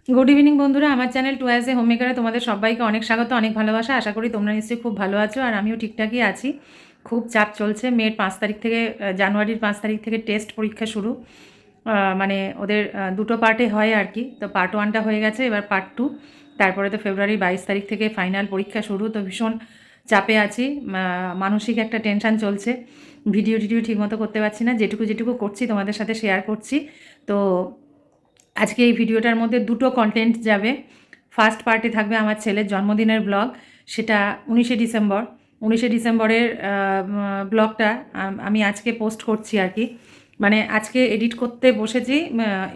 Good evening বন্ধুরা, আমার channel to as a home মেকারে তোমাদের সবাইকে অনেক স্বাগত, অনেক ভালোবাসা। আশা করি তোমরা নিশ্চয়ই খুব ভালো আছো, আর আমিও ঠিকঠাকই আছি। খুব চাপ চলছে। মেয়ের 5 তারিখ থেকে, জানুয়ারির 5 তারিখ থেকে টেস্ট পরীক্ষা শুরু। মানে ওদের দুটো পার্টে হয় আর কি। তো পার্ট 1টা হয়ে গেছে, এবার পার্ট 2। তারপরে তো ফেব্রুয়ারি 22 তারিখ থেকে ফাইনাল পরীক্ষা শুরু। তো ভীষণ চাপে আছি, মানসিক একটা টেনশান চলছে। ভিডিও টিডিও ঠিকমতো করতে পারছি না, যেটুকু যেটুকু করছি তোমাদের সাথে শেয়ার করছি। তো আজকে এই ভিডিওটার মধ্যে দুটো কন্টেন্ট যাবে। ফার্স্ট পার্টে থাকবে আমার ছেলের জন্মদিনের ব্লগ, সেটা 19শে ডিসেম্বর। 19শে ডিসেম্বরের ব্লগটা আমি আজকে পোস্ট করছি আর কি। মানে আজকে এডিট করতে বসেছি,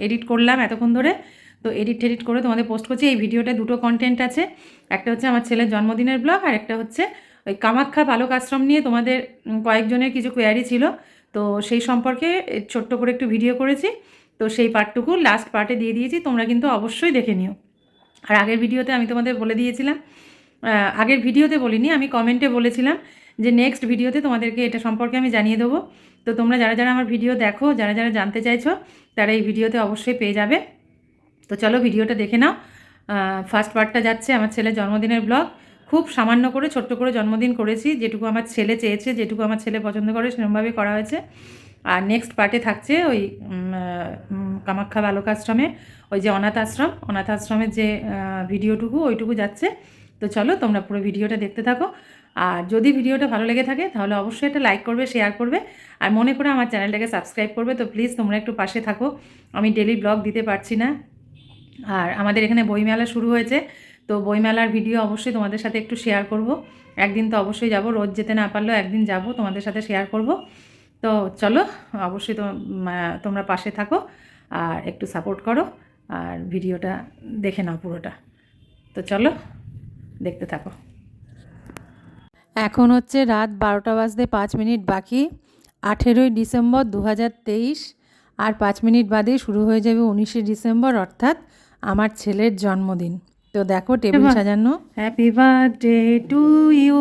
এডিট করলাম এতক্ষণ ধরে। তো এডিট করে তোমাদের পোস্ট করছি। এই ভিডিওটা দুটো কন্টেন্ট আছে, একটা হচ্ছে আমার ছেলের জন্মদিনের ব্লগ, আর একটা হচ্ছে ওই কামাখ্যা বালক আশ্রম নিয়ে তোমাদের কয়েকজনের কিছু কোয়ারি ছিল। তো সেই সম্পর্কে ছোট্ট করে একটু ভিডিও করেছি। তো সেই পার্টটুকু লাস্ট পার্টে দিয়ে দিয়েছি, তোমরা কিন্তু অবশ্যই দেখে নিও। আর আগের ভিডিওতে আমি তোমাদের বলে দিয়েছিলাম, আগের ভিডিওতে বলিনি, আমি কমেন্টে বলেছিলাম যে নেক্সট ভিডিওতে তোমাদেরকে এটা সম্পর্কে আমি জানিয়ে দেবো। তো তোমরা যারা যারা আমার ভিডিও দেখো, যারা যারা জানতে চাইছো, তারা এই ভিডিওতে অবশ্যই পেয়ে যাবে। তো চলো ভিডিওটা দেখে নাও। ফার্স্ট পার্টটা যাচ্ছে আমার ছেলের জন্মদিনের ব্লগ। খুব সামান্য করে ছোট্ট করে জন্মদিন করেছি, যেটুকু আমার ছেলে চেয়েছে, যেটুকু আমার ছেলে পছন্দ করে সেরকমভাবে করা হয়েছে। আর নেক্সট পার্টে থাকছে ওই কামাখ্যা বালক আশ্রমে, ওই যে অনাথ আশ্রমের যে ভিডিওটুকু, ওইটুকু যাচ্ছে। তো চলো তোমরা পুরো ভিডিওটা দেখতে থাকো। আর যদি ভিডিওটা ভালো লেগে থাকে তাহলে অবশ্যই এটা লাইক করবে, শেয়ার করবে, আর মনে করে আমার চ্যানেলটাকে সাবস্ক্রাইব করবে। তো প্লিজ তোমরা একটু পাশে থাকো, আমি ডেলি ব্লগ দিতে পারছি না। আর আমাদের এখানে বইমেলা শুরু হয়েছে, তো বইমেলার ভিডিও অবশ্যই তোমাদের সাথে একটু শেয়ার করব। একদিন তো অবশ্যই যাব, রোজ যেতে না পারলেও একদিন যাব, তোমাদের সাথে শেয়ার করব। তো চলো, অবশ্যই তোমরা পাশে থাকো আর একটু সাপোর্ট করো, আর ভিডিওটা দেখে নাও পুরোটা। তো চলো দেখতে থাকো। এখন হচ্ছে রাত 12টা বাজতে 5 মিনিট বাকি। 18ই ডিসেম্বর 2023, আর 5 মিনিট বাদেই শুরু হয়ে যাবে 19শে ডিসেম্বর, অর্থাৎ আমার ছেলের জন্মদিন। তো দেখো টেবিল সাজানো। Happy birthday to you,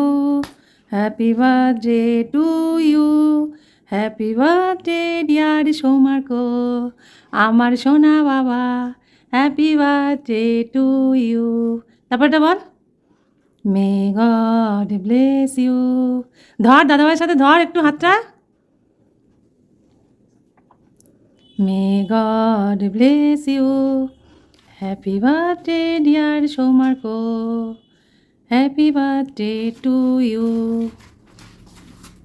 happy birthday to you, happy birthday dear Soumark, আমার সোনা বাবা, হ্যাপি বার্থডে টু ইউ। তারপরটা বল, মে গড ব্লেস ইউ। ধর দাদাভাইয়ের সাথে ধর একটু হাতটা। May God bless you, happy birthday dear Soumark, happy birthday to you.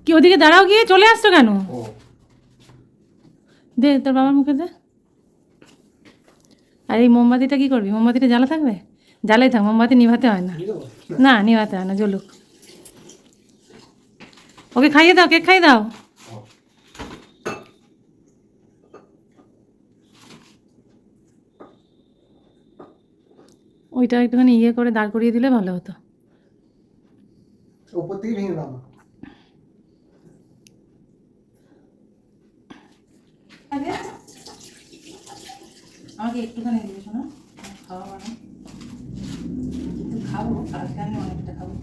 কি ওদিকে দাঁড়াও, গিয়ে চলে আসছো কেন? দে তোর বাবার মুখে দে। আর এই মোমবাতিটা কি করবি? মোমবাতিটা জ্বালা থাকবে? জ্বালাই থাক, মোমবাতি নিভাতে হয় না। না নিভাতে হয় না, জ্বলুক। ওকে খাইয়ে দাও, কেক খাইয়ে দাও। ওইটা একটুখানি ইয়ে করে দাঁড় করিয়ে দিলে ভালো হতো। উপর থেকে ভেঙে দাও। আমাকে একটুখানি দিয়ে শোনো, খাওয়া বানা কিন্তু খাবো, কালকে আমি অনেকটা খাবো।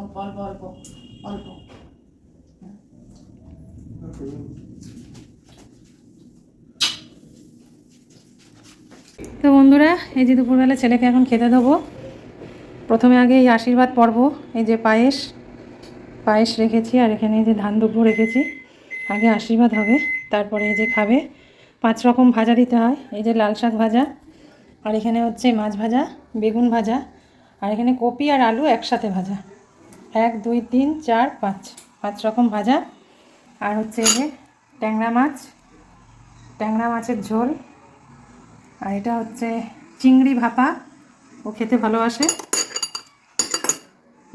অল্প অল্প অল্প অল্প। তো বন্ধুরা, এই যে দুপুরবেলা ছেলেকে এখন খেতে দেবো। প্রথমে আগে এই আশীর্বাদ পর্ব, এই যে পায়েস রেখেছি, আর এখানে এই যে ধান দুব্বো রেখেছি। আগে আশীর্বাদ হবে, তারপরে এই যে খাবে। 5 রকম ভাজা দিতে হয়, এই যে লাল শাক ভাজা, আর এখানে হচ্ছে মাছ ভাজা, বেগুন ভাজা, আর এখানে কপি আর আলু একসাথে ভাজা। 1 2 3 4 5, 5 রকম ভাজা। আর হচ্ছে এই যে ট্যাংরা মাছের ঝোল, আর এটা হচ্ছে চিংড়ি ভাপা, ও খেতে ভালোবাসে।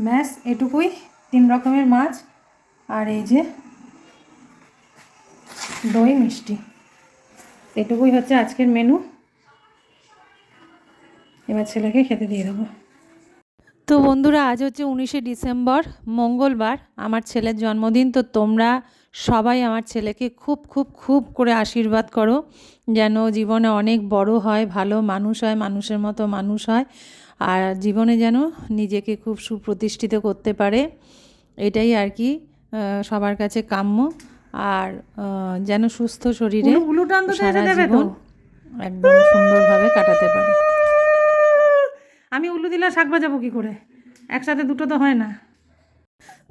ব্যাস এটুকুই, 3 রকমের মাছ, আর এই যে দই মিষ্টি, এটুকুই হচ্ছে আজকের মেনু। এবার ছেলেকে খেতে দিয়ে দেবো। তো বন্ধুরা, আজ হচ্ছে 19শে ডিসেম্বর, মঙ্গলবার, আমার ছেলের জন্মদিন। তো তোমরা সবাই আমার ছেলেকে খুব খুব খুব করে আশীর্বাদ করো, যেন জীবনে অনেক বড় হয়, ভালো মানুষ হয়, মানুষের মতো মানুষ হয়, আর জীবনে যেন নিজেকে খুব সুপ্রতিষ্ঠিত করতে পারে। এটাই আর কি সবার কাছে কাম্য। আর যেন সুস্থ শরীরে উলুটান তো সারা দেবে তো জীবন একদম সুন্দরভাবে কাটাতে পারে। আমি উলু দিলে শাক বাজাবো কী করে, একসাথে দুটো তো হয় না।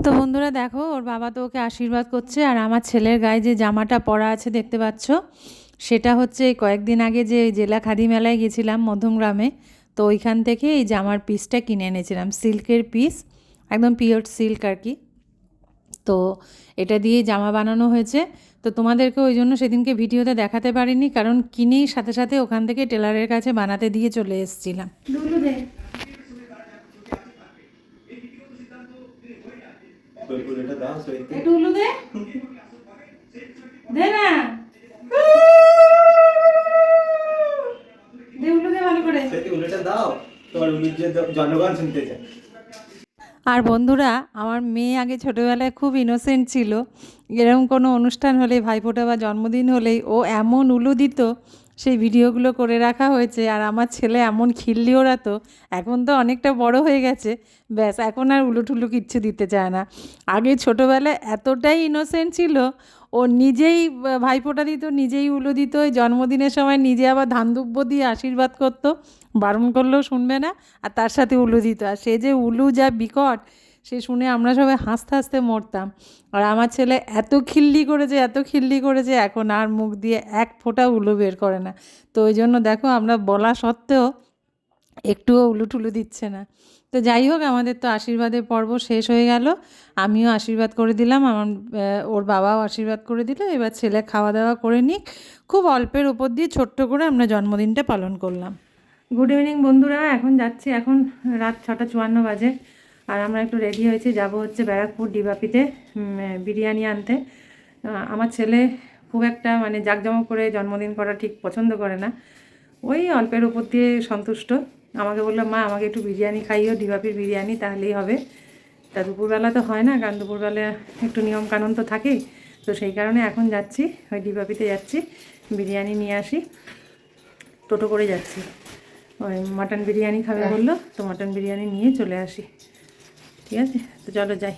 তো বন্ধুরা দেখো, ওর বাবা তো ওকে আশীর্বাদ করছে, আর আমার ছেলের গায়ে যে জামাটা পরা আছে দেখতে পাচ্ছ, সেটা হচ্ছে কয়েকদিন আগে যে জেলা খাদি মেলায় গেছিলাম মধ্যমগ্রামে, তো ওইখান থেকে এই জামার পিসটা কিনে এনেছিলাম, সিল্কের পিস, একদম পিওর সিল্ক আর কি। তো এটা দিয়েই জামা বানানো হয়েছে। তো তোমাদেরকে ওই জন্য সেদিনকে ভিডিওতে দেখাতে পারিনি, কারণ কিনেই সাথে সাথে ওখান থেকে টেলারের কাছে বানাতে দিয়ে চলে এসেছিলাম। একটু উলু দে, দে না, দে উলু দে ভালো করে। উলুটা দাও, তোমার উলুর যে জনগণ শুনতে চায়। আর বন্ধুরা, আমার মেয়ে আগে ছোটোবেলায় খুব ইনোসেন্ট ছিল, এরকম কোনো অনুষ্ঠান হলেই, ভাইফোঁটা বা জন্মদিন হলেই ও এমন উলু দিত, সেই ভিডিওগুলো করে রাখা হয়েছে। আর আমার ছেলে এমন খিল্লি ওড়াতো, এখন তো অনেকটা বড় হয়ে গেছে, ব্যাস এখন আর উলু টুলু কিচ্ছু দিতে চায় না। আগে ছোটোবেলায় এতটাই ইনোসেন্ট ছিল, ও নিজেই ভাইফোঁটা দিত, নিজেই উলু দিত, ওই জন্মদিনের সময় নিজে আবার ধান দুব্য দিয়ে আশীর্বাদ করতো, বারণ করলেও শুনবে না, আর তার সাথে উলু দিত। আর সে যে উলু যা বিকট, সে শুনে আমরা সবাই হাসতে হাসতে মরতাম। আর আমার ছেলে এত খিল্লি করেছে, এত খিল্লি করেছে, এখন আর মুখ দিয়ে এক ফোঁটা উলু বের করে না। তো ওই জন্য দেখো, আমরা বলা সত্ত্বেও একটুও উলু টুলু দিচ্ছে না। তো যাই হোক, আমাদের তো আশীর্বাদের পর্ব শেষ হয়ে গেল, আমিও আশীর্বাদ করে দিলাম, আমার ওর বাবাও আশীর্বাদ করে দিল। এবার ছেলে খাওয়া দাওয়া করে নিক, খুব অল্পের ওপর দিয়ে ছোট্ট করে আমরা জন্মদিনটা পালন করলাম। গুড ইভিনিং বন্ধুরা, এখন যাচ্ছি, এখন রাত 6:54 বাজে, আর আমরা একটু রেডি হয়েছি, যাব হচ্ছে ব্যারাকপুর ডিবাপিতে বিরিয়ানি আনতে। আমার ছেলে খুব একটা মানে জাঁকজমক করে জন্মদিন করা ঠিক পছন্দ করে না, ওই অল্পের উপর দিয়ে সন্তুষ্ট। আমাকে বললো, মা আমাকে একটু বিরিয়ানি খাইও, ডিবাপির বিরিয়ানি, তাহলেই হবে। তা দুপুরবেলা তো হয় না, কারণ দুপুরবেলা একটু নিয়মকানুন তো থাকেই। তো সেই কারণে এখন যাচ্ছি, ওই ডিবাপিতে যাচ্ছি, বিরিয়ানি নিয়ে আসি, টোটো করে যাচ্ছি। ওই মাটন বিরিয়ানি খাবে বললো, তো মাটন বিরিয়ানি নিয়ে চলে আসি। ঠিক আছে, তো চলো যাই।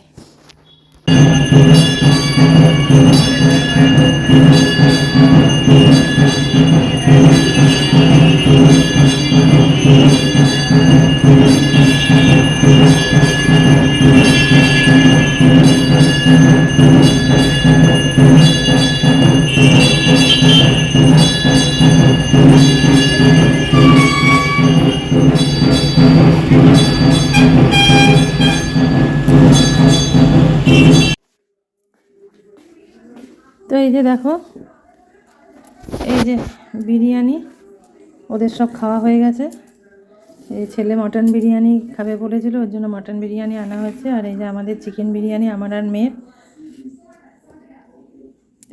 তো এই যে দেখো, এই যে বিরিয়ানি ওদের সব খাওয়া হয়ে গেছে। এই ছেলে মটন বিরিয়ানি খাবে বলেছিল, ওর জন্য মটন বিরিয়ানি আনা হয়েছে। আর এই যে আমাদের চিকেন বিরিয়ানি, আমার আর মেয়ের।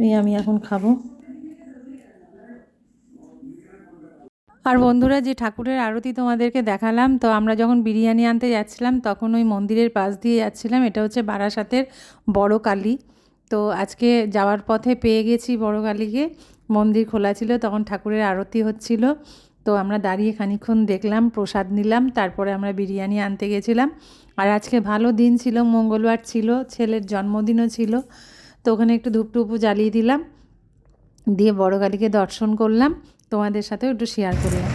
এই আমি এখন খাবো। আর বন্ধুরা, যে ঠাকুরের আরতি তোমাদেরকে দেখালাম, তো আমরা যখন বিরিয়ানি আনতে যাচ্ছিলাম তখন ওই মন্দিরের পাশ দিয়ে যাচ্ছিলাম। এটা হচ্ছে বারাসাতের বড় কালী। তো আজকে যাওয়ার পথে পেয়ে গেছি বড় কালীকে, মন্দির খোলা ছিল, তখন ঠাকুরের আরতি হচ্ছিল। তো আমরা দাঁড়িয়ে খানিকক্ষণ দেখলাম, প্রসাদ নিলাম, তারপরে আমরা বিরিয়ানি আনতে গেছিলাম। আর আজকে ভালো দিন ছিল, মঙ্গলবার ছিল, ছেলের জন্মদিনও ছিল। তো ওখানে একটু ধূপটুপু জ্বালিয়ে দিলাম, দিয়ে বড় কালীকে দর্শন করলাম, তোমাদের সাথেও একটু শেয়ার করলাম।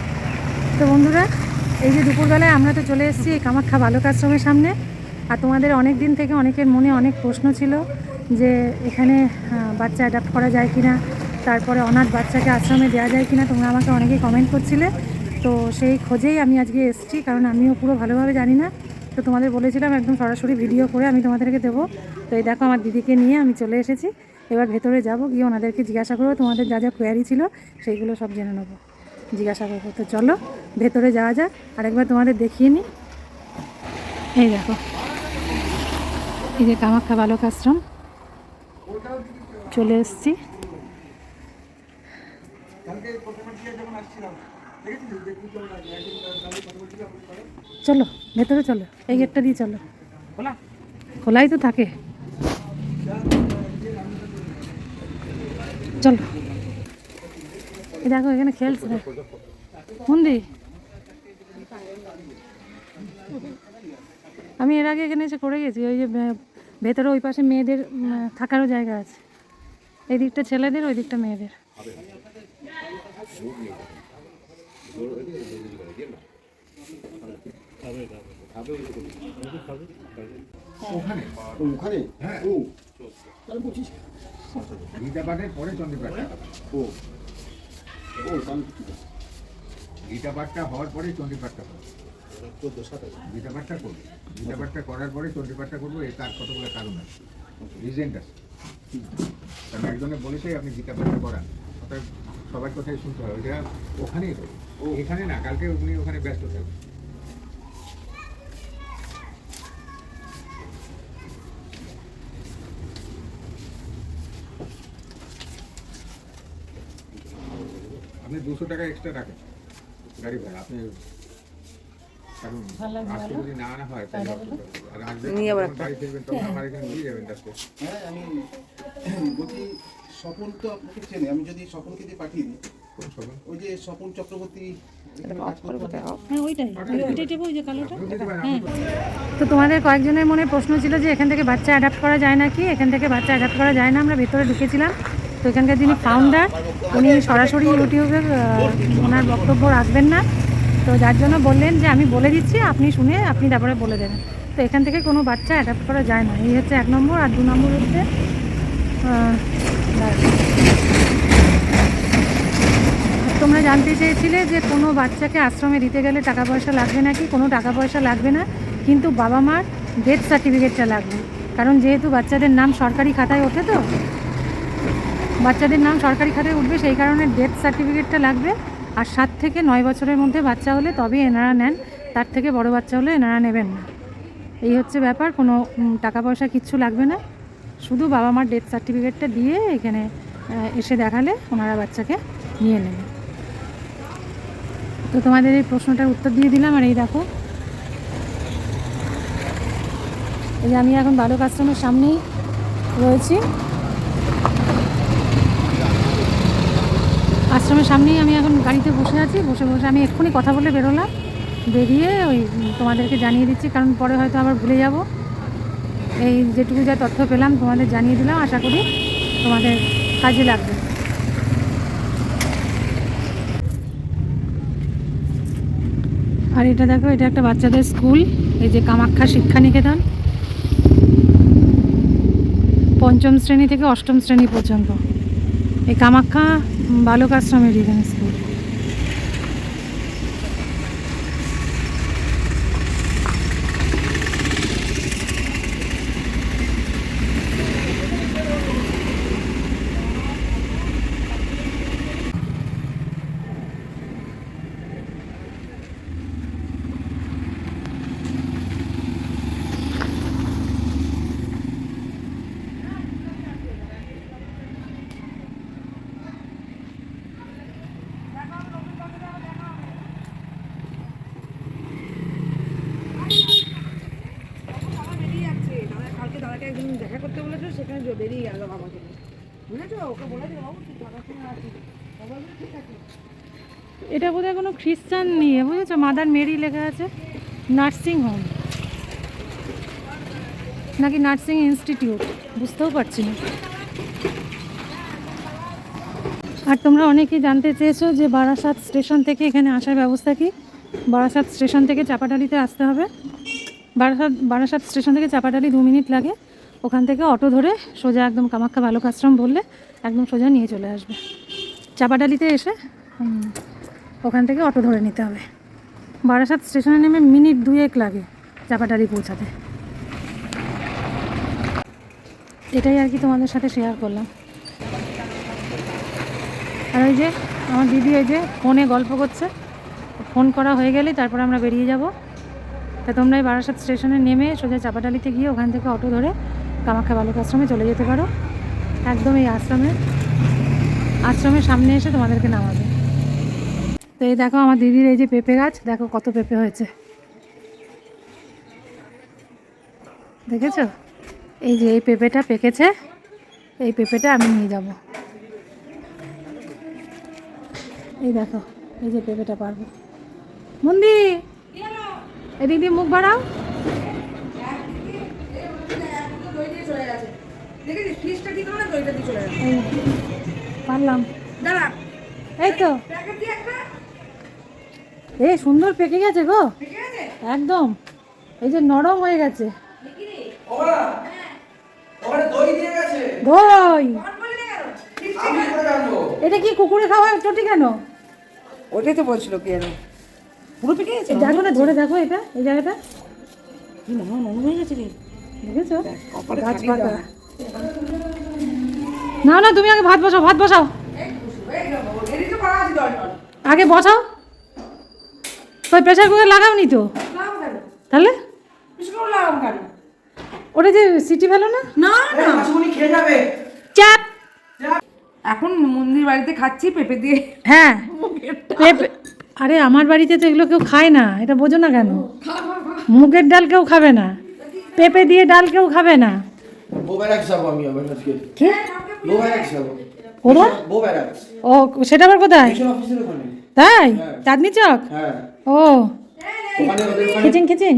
তো বন্ধুরা, এই যে দুপুরবেলায় আমরা তো চলে এসেছি এই কামাখ্যা বালক আশ্রমের সামনে। আর তোমাদের অনেক দিন থেকে অনেকের মনে অনেক প্রশ্ন ছিল যে এখানে বাচ্চা অ্যাডাপ্ট করা যায় কি না, তারপরে অনাথ বাচ্চাকে আশ্রমে দেওয়া যায় কি না, তোমরা আমাকে অনেকেই কমেন্ট করছিলে। তো সেই খোঁজেই আমি আজকে এসেছি, কারণ আমিও পুরো ভালোভাবে জানি না। তো তোমাদের বলেছিলাম একদম সরাসরি ভিডিও করে আমি তোমাদেরকে দেবো। তো এই দেখো, আমার দিদিকে নিয়ে আমি চলে এসেছি। এবার ভেতরে যাব, গিয়ে ওনাদেরকে জিজ্ঞাসা করবো, তোমাদের যা যা কোয়ারি ছিল সেইগুলো সব জেনে নেবো, জিজ্ঞাসা করবো। তো চলো ভেতরে যাওয়া যাক, আরেকবার তোমাদের দেখিয়ে নিই। এই দেখো, এই যে কামাখ্যা বালক আশ্রম, চলে এসছি। চলো ভেতরে চলো, এই গেটটা দিয়ে চলো, খোলাই তো থাকে। চলো, এই দেখো এখানে খেলছে মন্দির। আমি এর আগে এখানে এসে করে গেছি, ওই যে ভেতরে ওই পাশে মেয়েদের থাকারও জায়গা আছে। এই দিকটা ছেলেদের, ওই দিকটা মেয়েদের। ওখানে ওখানে হ্যাঁ ও তাহলে বলছিস গীতাপাঠের পরে চন্দ্রপাঠটা ও ও গীতাপাঠটা হওয়ার পরে চন্দ্রপাঠটা হবে। গীতাপাঠটা করবো, গীতাপাঠটা করার পরে চন্দ্রপাঠটা করবো। এর তার কতগুলো কারণ আছে, রিজেন্ট আছে। কারণ একজনে বলেছে আপনি গীতাপাঠটা করান, অর্থাৎ সবার কথাই শুনতে হবে। ওটা ওখানেই করবো, এখানে না। কালকে উনি ওখানে ব্যস্ত থাকবেন। আপনি 200 টাকা এক্সট্রা রাখেন গাড়ি ভাড়া। আপনি কারণ আজকে যদি না আনা হয় তাহলে আর আসবেন গাড়ি ফিরবেন তখন আমার এখানে দিয়ে যাবেন রাস্তায়। হ্যাঁ আমি বলছি স্বপন তো আপনাকে চেনে, আমি যদি স্বপনকে দিয়ে পাঠিয়ে দিই। কোন সময়? ওই যে স্বপন চক্রবর্তী হ্যাঁ ওইটাই টেপো, ওই যে কালোটা। আপনি দিতে পারেন, আপনি তো তোমাদের কয়েকজনের মনে প্রশ্ন ছিল যে এখান থেকে বাচ্চা অ্যাডাপ্ট করা যায় নাকি। এখান থেকে বাচ্চা অ্যাডাপ্ট করা যায় না। আমরা ভেতরে ঢুকেছিলাম, তো এখানকার যিনি ফাউন্ডার উনি সরাসরি ইউটিউবে ওনার বক্তব্য রাখবেন না, তো যার জন্য বললেন যে আমি বলে দিচ্ছি, আপনি শুনে আপনি তারপরে বলে দেবেন। তো এখান থেকে কোনো বাচ্চা অ্যাডাপ্ট করা যায় না। এই হচ্ছে 1 নম্বর। আর 2 নম্বর হচ্ছে তোমরা জানতে চেয়েছিলে যে কোনো বাচ্চাকে আশ্রমে দিতে গেলে টাকা পয়সা লাগবে নাকি। কোনো টাকা পয়সা লাগবে না, কিন্তু বাবা মার ডেথ সার্টিফিকেটটা লাগবে। কারণ যেহেতু বাচ্চাদের নাম সরকারি খাতায় ওঠে, তো বাচ্চাদের নাম সরকারি খাতায় উঠবে, সেই কারণে ডেথ সার্টিফিকেটটা লাগবে। আর 7 থেকে 9 বছরের মধ্যে বাচ্চা হলে তবেই এনারা নেন, তার থেকে বড় বাচ্চা হলে এনারা নেবেন না। এই হচ্ছে ব্যাপার। কোনো টাকা পয়সা কিচ্ছু লাগবে না, শুধু বাবা মার ডেথ সার্টিফিকেটটা দিয়ে এখানে এসে দেখালে ওনারা বাচ্চাকে নিয়ে নেবে। তো তোমাদের এই প্রশ্নটার উত্তর দিয়ে দিলাম। আর এই দেখো, এই যে আমি এখন বালক আশ্রমের সামনেই রয়েছি। আশ্রমের সামনেই আমি এখন গাড়িতে বসে আছি। বসে আমি এক্ষুনি কথা বলে বেরোলাম, বেরিয়ে ওই তোমাদেরকে জানিয়ে দিচ্ছি, কারণ পরে হয়তো আবার ভুলে যাব। এই যেটুকু যা তথ্য পেলাম তোমাদের জানিয়ে দিলাম, আশা করি তোমাদের কাজে লাগবে। আর এটা দেখো, এটা একটা বাচ্চাদের স্কুল, এই যে কামাখ্যা শিক্ষা নিকেতন, 5ম শ্রেণী থেকে 8ম শ্রেণী পর্যন্ত। এই কামাখ্যা বালক আশ্রমের এখানে স্কুল। দেখা করতে বলেছো, সেখানে বেরিয়ে গেল বাবাকে নিয়ে, বুঝেছো? ওকে বলে দিও বাবু তুই টাকা শুনে আসিস। বাবা বলে, ঠিক আছে। এটা বোধহয় কোনো খ্রিস্টান নিয়ে, বুঝেছো, মাদার মেরি লেখা আছে। নার্সিং হোম নাকি নার্সিং ইনস্টিটিউট, বুঝতেও পারছি না। আর তোমরা অনেকেই জানতে চেয়েছো যে বারাসাত স্টেশন থেকে এখানে আসার ব্যবস্থা কি। বারাসাত স্টেশন থেকে চাপাডালিতে আসতে হবে। বারাসাত স্টেশন থেকে চাপাডালি 2 মিনিট লাগে। ওখান থেকে অটো ধরে সোজা একদম কামাখ্যা বালক আশ্রম বললে একদম সোজা নিয়ে চলে আসবে। চাপাডালিতে এসে ওখান থেকে অটো ধরে নিতে হবে। বারাসাত স্টেশনে নেমে মিনিট 2 লাগে চাপাডালি পৌঁছাতে। এটাই আর কি তোমাদের সাথে শেয়ার করলাম। আর ওই যে আমার দিদি ওই যে ফোনে গল্প করছে, ফোন করা হয়ে গেলে তারপর আমরা বেরিয়ে যাব। তা তোমরা এই বারাসাত স্টেশনে নেমে সোজা চাপাডালিতে গিয়ে ওখান থেকে অটো ধরে কামাখ্যা বালক আশ্রমে চলে যেতে পারো। একদম এই আশ্রমের সামনে এসে তোমাদেরকে নামাবে। তো এই দেখো আমার দিদির এই যে পেঁপে গাছ, দেখো কত পেঁপে হয়েছে, দেখেছো? এই যে এই পেঁপেটা পেকেছে, এই পেঁপেটা আমি নিয়ে যাব। এই দেখো, এই যে পেঁপেটা পারবো। মন্দি এদিক দিয়ে মুখ বাড়াও। ফিসটা কি করে তো এটা দিয়ে চলে যাবে এই পারলাম, দাঁড়া এই তো। প্যাকেট দিয়ে একটা এই সুন্দর পেকে গেছে গো, ঠিক আছে একদম এই যে নরম হয়ে গেছে। ওখানে দই দিয়ে গেছে। দই, কখন বললি না কেন আমি করে জানবো। এটা কি কুকুরে খাওয়া চটি কেন? ওটাই তো বলছিল কি জানো পুরো পেকে গেছে দেখো না, ধরে দেখো এটা, এই জায়গাটা কি না নরম হয়ে গেছে রে দেখেছো? কপালে গাছ ছাড়িয়ে পাতা। দাও। না না, তুমি আগে ভাত বসাও, ভাত বসাও, এই দেখো, এরই তো করা আছে জল টল। আগে বসাও। ওই প্রেসার কুকার লাগাওনি তো? লাগাম কেন? তাহলে বিস্কুট লাগাম কেন? ওটা যে সিটি ফেলো না। না এই মাছগুলি খেয়ে যাবে। চাপ। এখন মন্দির বাড়িতে খাচ্ছি পেঁপে দিয়ে হ্যাঁ, পেঁপে। আরে আমার বাড়িতে তো এগুলো কেউ খায় না, এটা বোঝো না কেন? মুগের ডাল কেউ খাবে না, পেঁপে দিয়ে ডাল কেউ খাবে না। বোবেরাক্স যাবো আমি আবার আজকে। কি বোবেরাক্স যাবো। কোথায়? বোবেরাক্স। ও, সেটা আবার কোথায়? মিশন অফিসের ওখানে। তাই, চাঁদনি চক। হ্যাঁ। ও, ওখানে ওদের ওখানে খিচিং খিচিং।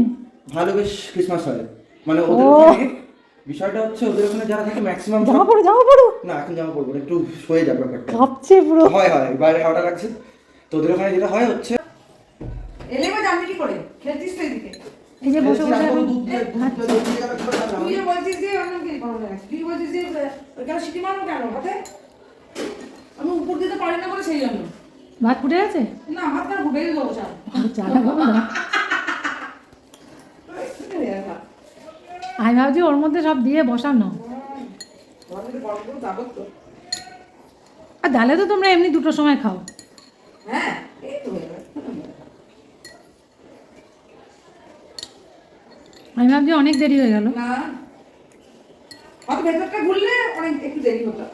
ভালো বেশ ক্রিসমাস হয়। মানে ও। ওদের ওখানে বিষয়টা হচ্ছে ওদের ওখানে যারা থাকে ম্যাক্সিমাম জামা পড়ো, জামা পড়ো। না এখন জামা পড়বো না, একটু সয়ে যাবে ব্যাপারটা। কাঁপছে পুরো। হয় হয় বাইরে হাওয়াটা লাগছে। তো ওদের ওখানে যেটা হয় হচ্ছে এলে বা জানবি কি করে খেলছিস তো এদিকে এই যে বসে বসে এখন দুধ দিয়ে গেল কি করে জানলাম? তুই যে বলছিস যে অন্য কি করবো না তুই বলছিস যে ওইখানে সিটি মারবো কেন হাতে আমি উপর দিতে পারি না বলে সেই জন্য ভাত ফুটে গেছে। না হাত না ফুটে দেবো চাল চালা খাবো না। আমি ভাবছি ওর মধ্যে সব দিয়ে বসানো। আর ডালে তো তোমরা এমনি দুটোর সময় খাও। হ্যাঁ এই তো হয়ে গেল। আমি ভাবছি অনেক দেরি হয়ে গেল। না হয়তো ভেতরটা ঘুরলে অনেক একটু দেরি হতো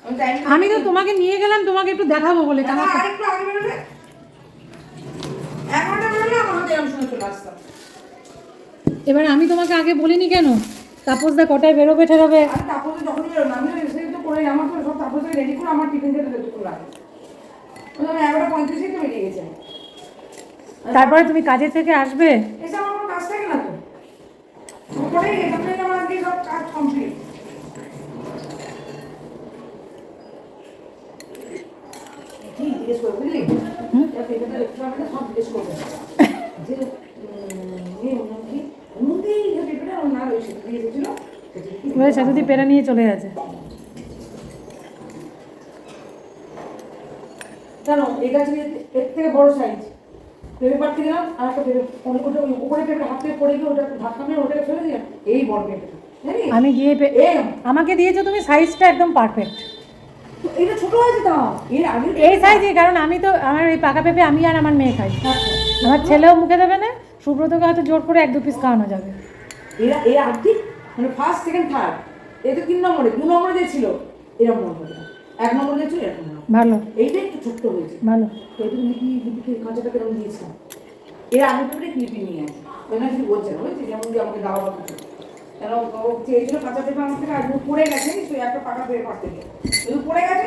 আমি টাইম আমি তো তোমাকে নিয়ে গেলাম তোমাকে একটু দেখাবো বলে। কামার খা- আরেকটু আগে বেরোলে 1 ঘন্টা বেরোলে আমার হাতে আমি শুনে চলে আসতাম এবার আমি তোমাকে আগে বলিনি কেন? তাপসদা কটায় বেরোবে ঠেরোবে? আর তারপরে যখনই বেরোলাম আমি এসে তো করে আমার তো সব তারপরে রেডি করে আমার টিফিন খেতে রেডি করে লাগে আমি 11:35 তো বেরিয়ে গেছে তারপরে তুমি কাজে থেকে আসবে। এসে আমার কোনো কাজ থাকে না তো পরে এখানে আমার আজকে সব কাজ কমপ্লিট কি জিজ্ঞেস করবো বুঝলি পেপারটা দেখতে পাবে না সব জিজ্ঞেস করবে যে কি উন্নতি পেপারটা না রয়েছে দিয়ে গেছিলো এবার সেতুদি পেরে নিয়ে চলে গেছে। কেন এই গাছ এর থেকে বড় সাইজ পেঁপে পাড়তে গেলাম আর একটা পেঁপে ওটা উপরে পেঁপে হাত থেকে পড়ে গিয়ে ওটা ধাক্কা মেরে ওটাকে ফেলে দিলাম এই বড় পেঁপেটা জানিস আমি গিয়ে এরম। আমাকে দিয়েছো তুমি, সাইজটা একদম পারফেক্ট। তো এটা ছোট আছে তা এর আগে এই সাইজে, কারণ আমি তো আমার এই পাকা পেঁপে আমি আর আমার মেয়ে খাই। আমার ছেলেও মুখে দেবে না, সুব্রতকে হয়তো জোর করে 1-2 পিস খাওয়ানো যাবে। এরা এর অর্ধেক মানে ফার্স্ট সেকেন্ড থার্ড এটা 3 নম্বরে 2 নম্বরে যে ছিল এরকম মনে হলো 1 নম্বরে যে ছিল এরকম মনে হলো ভালো এইটা একটু ছোট্ট হয়েছে ভালো। তো এটা লিপিকে কাঁচাটা কেমন দিয়েছিলাম এর আগে তো লিপি নিয়ে আছে ওই না কিছু বলছে না বুঝছি যেমন যে আমাকে দাওয়া করছে কেন ও চেয়েছিল কাঁচা পেঁপে আমার থেকে আর পড়ে গেছে সেই একটা পাকা পেঁপে পাড়তে গিয়ে শুধু পড়ে গেছে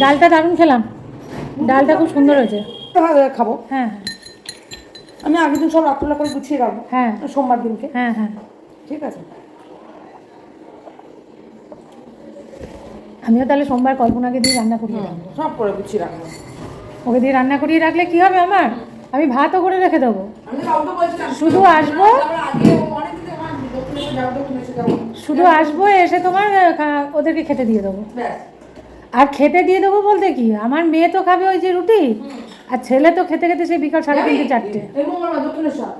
ডালটা দারুণ খেলাম, ডালটা খুব সুন্দর হয়েছে। খাবো হ্যাঁ আমি আগের দিন সব রাত্রবেলা করে গুছিয়ে রাখবো হ্যাঁ সোমবার দিনকে হ্যাঁ হ্যাঁ। ঠিক আছে আমিও তাহলে সোমবার কল্পনাকে দিয়ে রান্না করিয়ে রাখবো। সব করে গুছিয়ে রাখবো ওকে দিয়ে রান্না করিয়ে রাখলে কি হবে আমার, আমি ভাতও করে রেখে দেবো। আমি কাউকে বলছিলাম শুধু আসবো, আগে অনেক দিন আমার দক্ষিণে যাবো দক্ষিণে যাবো শুধু আসবো, এসে তোমার ওদেরকে খেতে দিয়ে দেবো। ব্যাস আর খেতে দিয়ে দেবো বলতে কি, আমার মেয়ে তো খাবে ওই যে রুটি, আর ছেলে তো খেতে খেতে সেই বিকাল 3:30 4টে। এই মঙ্গলবার দক্ষিণেশ্বর